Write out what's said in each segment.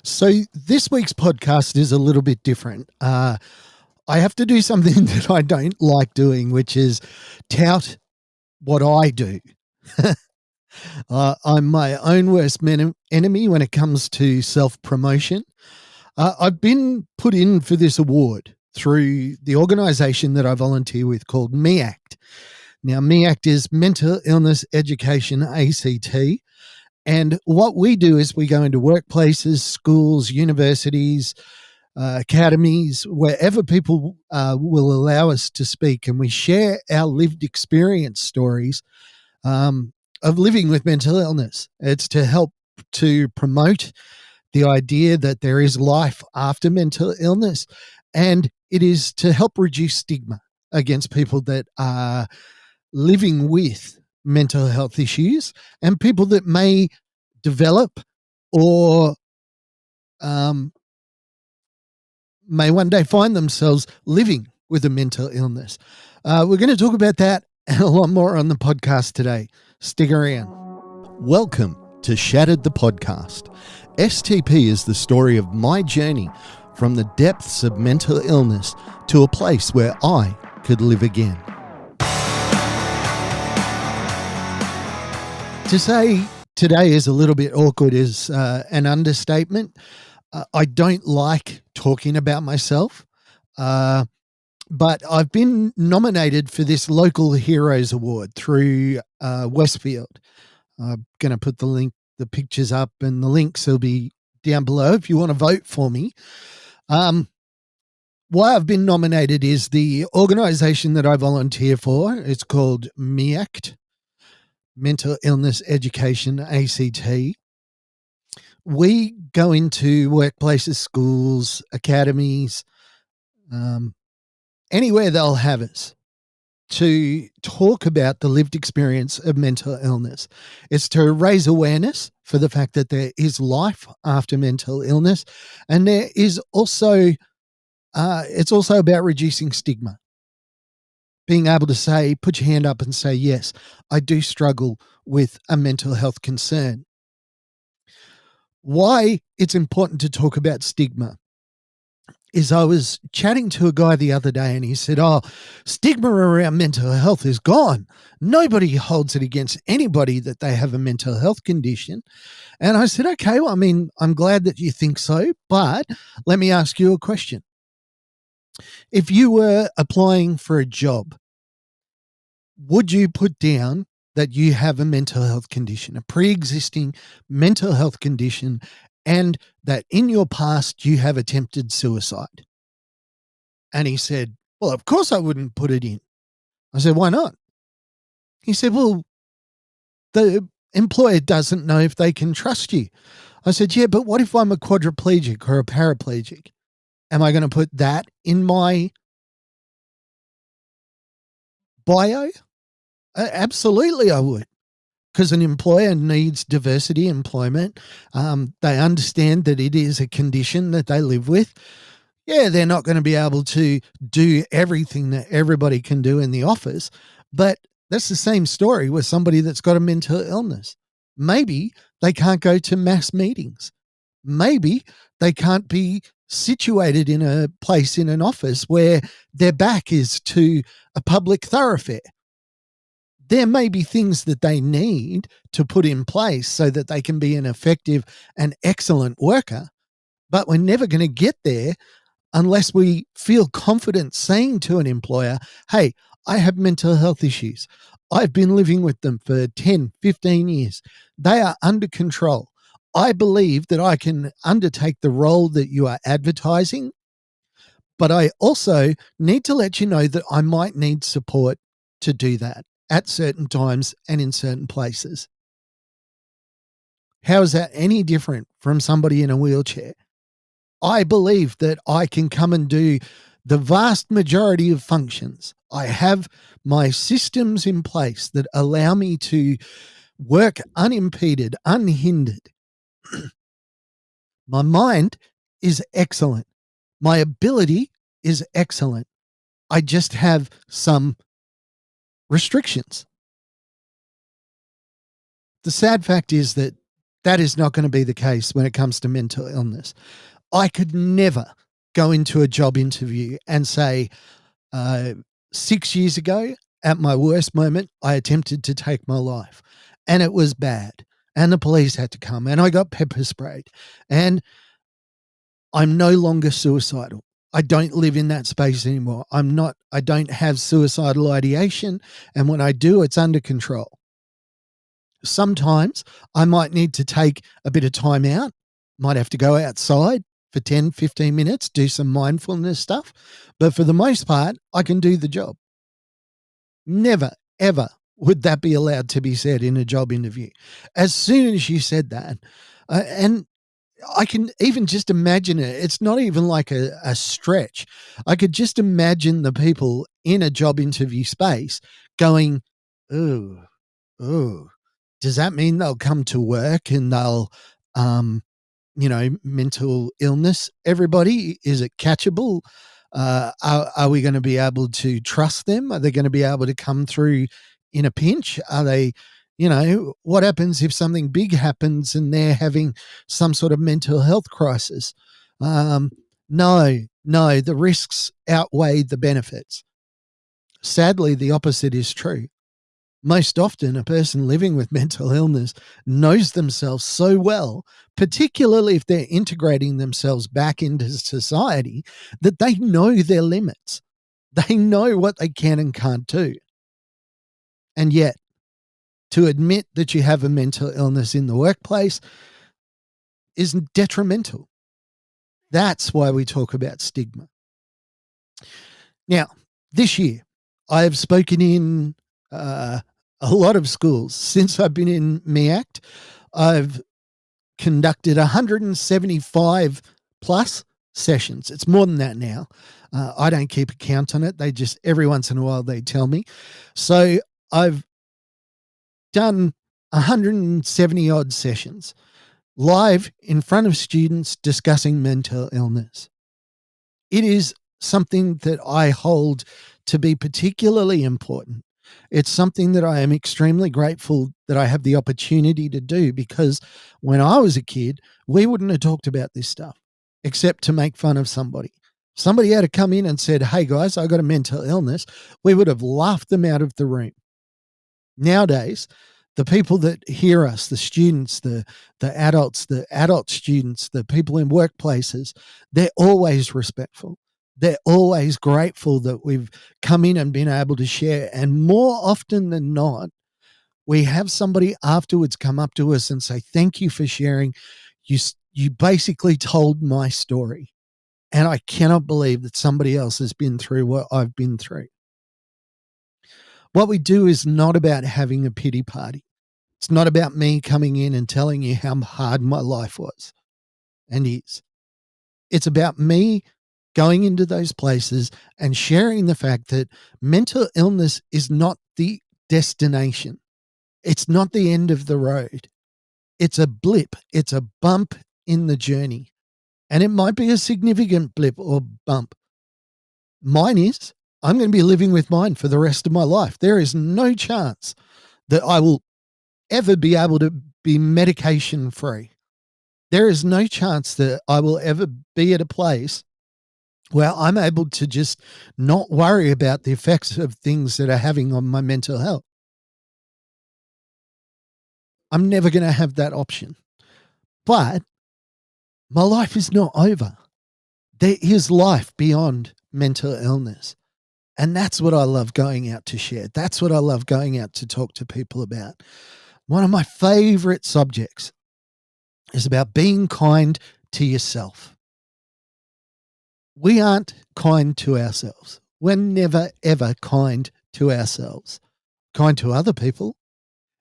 So this week's podcast is a little bit different. I have to do something that I don't like doing, which is tout what I do. I'm my own worst enemy when it comes to self-promotion. I've been put in for this award through the organisation that I volunteer with called MIEACT. Now, MIEACT is Mental Illness Education, ACT. And what we do is we go into workplaces, schools, universities, academies, wherever people will allow us to speak, and we share our lived experience stories of living with mental illness. It's to help to promote the idea that there is life after mental illness, and it is to help reduce stigma against people that are living with mental health issues and people that may develop or may one day find themselves living with a mental illness. We're going to talk about that and a lot more on the podcast today. Stick around. Welcome to Shattered the Podcast. STP is the story of my journey from the depths of mental illness to a place where I could live again. To say today is a little bit awkward is an understatement. I don't like talking about myself, but I've been nominated for this Local Heroes Award through Westfield. I'm going to put the pictures up, and the links will be down below if you want to vote for me. Why I've been nominated is the organisation that I volunteer for. It's called MIEACT, Mental Illness Education, ACT. We go into workplaces, schools, academies, anywhere they'll have us to talk about the lived experience of mental illness. It's to raise awareness for the fact that there is life after mental illness, and there is also it's also about reducing stigma. Being able to say, put your hand up and say, yes, I do struggle with a mental health concern. Why it's important to talk about stigma is I was chatting to a guy the other day and he said, stigma around mental health is gone. Nobody holds it against anybody that they have a mental health condition. And I said, okay, well, I mean, I'm glad that you think so, but let me ask you a question. If you were applying for a job, would you put down that you have a mental health condition, a pre-existing mental health condition, and that in your past you have attempted suicide? And he said, well, of course I wouldn't put it in. I said, why not? He said, well, the employer doesn't know if they can trust you. I said, yeah, but what if I'm a quadriplegic or a paraplegic? Am I going to put that in my bio? Absolutely, I would. Because an employer needs diversity in employment. They understand that it is a condition that they live with. Yeah, they're not going to be able to do everything that everybody can do in the office, but that's the same story with somebody that's got a mental illness. Maybe they can't go to mass meetings. Maybe they can't be situated in a place in an office where their back is to a public thoroughfare. There may be things that they need to put in place so that they can be an effective and excellent worker, but we're never going to get there unless we feel confident saying to an employer, hey, I have mental health issues. I've been living with them for 10, 15 years. They are under control. I believe that I can undertake the role that you are advertising, but I also need to let you know that I might need support to do that at certain times and in certain places. How is that any different from somebody in a wheelchair? I believe that I can come and do the vast majority of functions. I have my systems in place that allow me to work unimpeded, unhindered. My mind is excellent. My ability is excellent. I just have some restrictions. The sad fact is that That is not gonna be the case when it comes to mental illness. I could never go into a job interview and say, uh, 6 years ago, at my worst moment, I attempted to take my life, and it was bad, and the police had to come, and I got pepper sprayed, and I'm no longer suicidal. I don't live in that space anymore. I don't have suicidal ideation, and when I do, it's under control. Sometimes I might need to take a bit of time out, might have to go outside for 10, 15 minutes, do some mindfulness stuff, but for the most part, I can do the job. Never, ever would that be allowed to be said in a job interview. As soon as you said that, and I can even just imagine it. It's not even like a stretch. I could just imagine the people in a job interview space going, "Ooh, ooh, does that mean they'll come to work and they'll, um, mental illness everybody? Is it catchable? Are we going to be able to trust them? Are they going to be able to come through in a pinch? Are they, what happens if something big happens and they're having some sort of mental health crisis? Um, no, no, the risks outweigh the benefits. Sadly, the opposite is true. Most often, a person living with mental illness knows themselves so well, particularly if they're integrating themselves back into society, that they know their limits. They know what they can and can't do. And yet, to admit that you have a mental illness in the workplace is detrimental. That's why we talk about stigma. Now, this year, I have spoken in a lot of schools. Since I've been in MIEACT, I've conducted 175 plus sessions. It's more than that now. I don't keep a count on it. They just, every once in a while, they tell me. So I've done 170 odd sessions live in front of students discussing mental illness. It is something that I hold to be particularly important. It's something that I am extremely grateful that I have the opportunity to do, because when I was a kid, we wouldn't have talked about this stuff except to make fun of somebody. Somebody had to come in and said, "Hey guys, I got a mental illness." We would have laughed them out of the room. Nowadays, the people that hear us, the students, the adult students, the people in workplaces, they're always respectful. They're always grateful that we've come in and been able to share. And more often than not, we have somebody afterwards come up to us and say, "Thank you for sharing. You basically told my story. And I cannot believe that somebody else has been through what I've been through." What we do is not about having a pity party. It's not about me coming in and telling you how hard my life was and is. It's about me going into those places and sharing the fact that mental illness is not the destination. It's not the end of the road. It's a blip. It's a bump in the journey. And it might be a significant blip or bump. Mine is. I'm going to be living with mine for the rest of my life. There is no chance that I will ever be able to be medication free. There is no chance that I will ever be at a place where I'm able to just not worry about the effects of things that are having on my mental health. I'm never going to have that option. But my life is not over. There is life beyond mental illness. And that's what I love going out to share. That's what I love going out to talk to people about. One of my favorite subjects is about being kind to yourself. We aren't kind to ourselves. We're never, ever kind to ourselves. Kind to other people.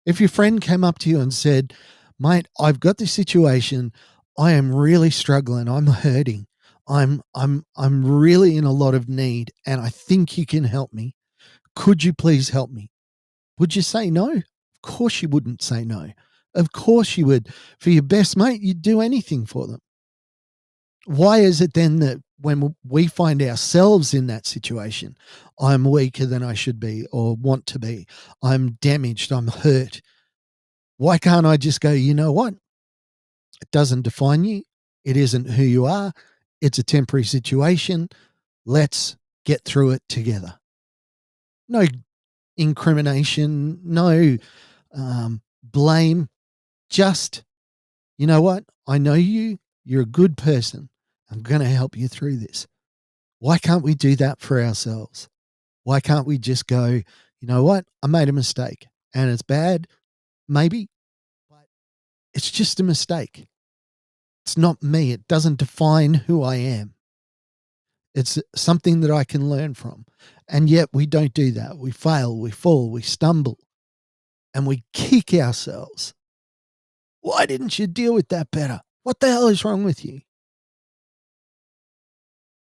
If your friend came up to you and said, "Mate, I've got this situation. I am really struggling. I'm hurting. I'm really in a lot of need, and I think you can help me. Could you please help me?" Would you say no? Of course you wouldn't say no. Of course you would. For your best mate, you'd do anything for them. Why is it then that when we find ourselves in that situation, I'm weaker than I should be or want to be, I'm damaged, I'm hurt, why can't I just go, "You know what? It doesn't define you. It isn't who you are. It's a temporary situation. Let's get through it together. No incrimination, no blame. Just, you know what? I know you. You're a good person. I'm going to help you through this. Why can't we do that for ourselves? Why can't we just go, you know what? I made a mistake and it's bad, maybe, but it's just a mistake. It's not me. It doesn't define who I am. It's something that I can learn from. And yet we don't do that. We fail, we fall, we stumble, and we kick ourselves. Why didn't you deal with that better? What the hell is wrong with you?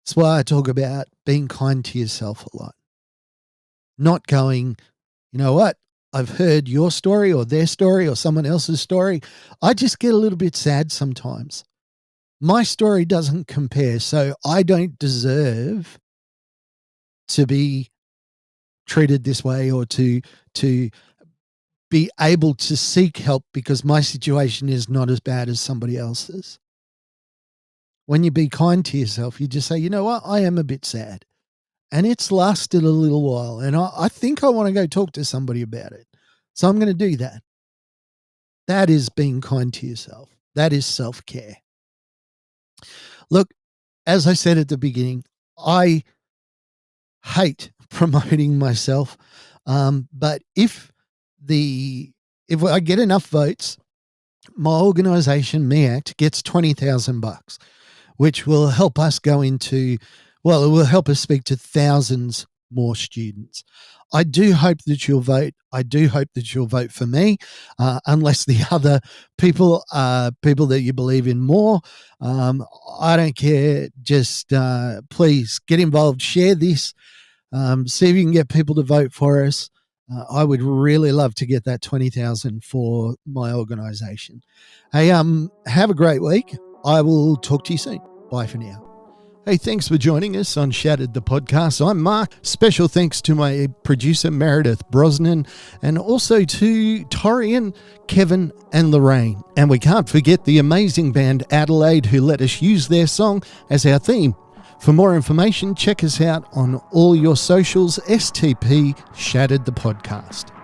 That's why I talk about being kind to yourself a lot. Not going, you know what? I've heard your story or their story or someone else's story. I just get a little bit sad sometimes. My story doesn't compare, so I don't deserve to be treated this way or to be able to seek help because my situation is not as bad as somebody else's. When you be kind to yourself, you just say, you know what, I am a bit sad. And it's lasted a little while. And I think I want to go talk to somebody about it. So I'm going to do that. That is being kind to yourself. That is self-care. Look, as I said at the beginning, I hate promoting myself. But if I get enough votes, my organization, MIEACT, gets $20,000, which will help us it will help us speak to thousands more students. I do hope that you'll vote. I do hope that you'll vote for me, unless the other people are people that you believe in more. I don't care. Just please get involved. Share this. See if you can get people to vote for us. I would really love to get that 20,000 for my organisation. Hey, have a great week. I will talk to you soon. Bye for now. Hey, thanks for joining us on Shattered the Podcast. I'm Mark. Special thanks to my producer, Meredith Brosnan, and also to Torian, Kevin, and Lorraine. And we can't forget the amazing band Adelaide, who let us use their song as our theme. For more information, check us out on all your socials, STP Shattered the Podcast.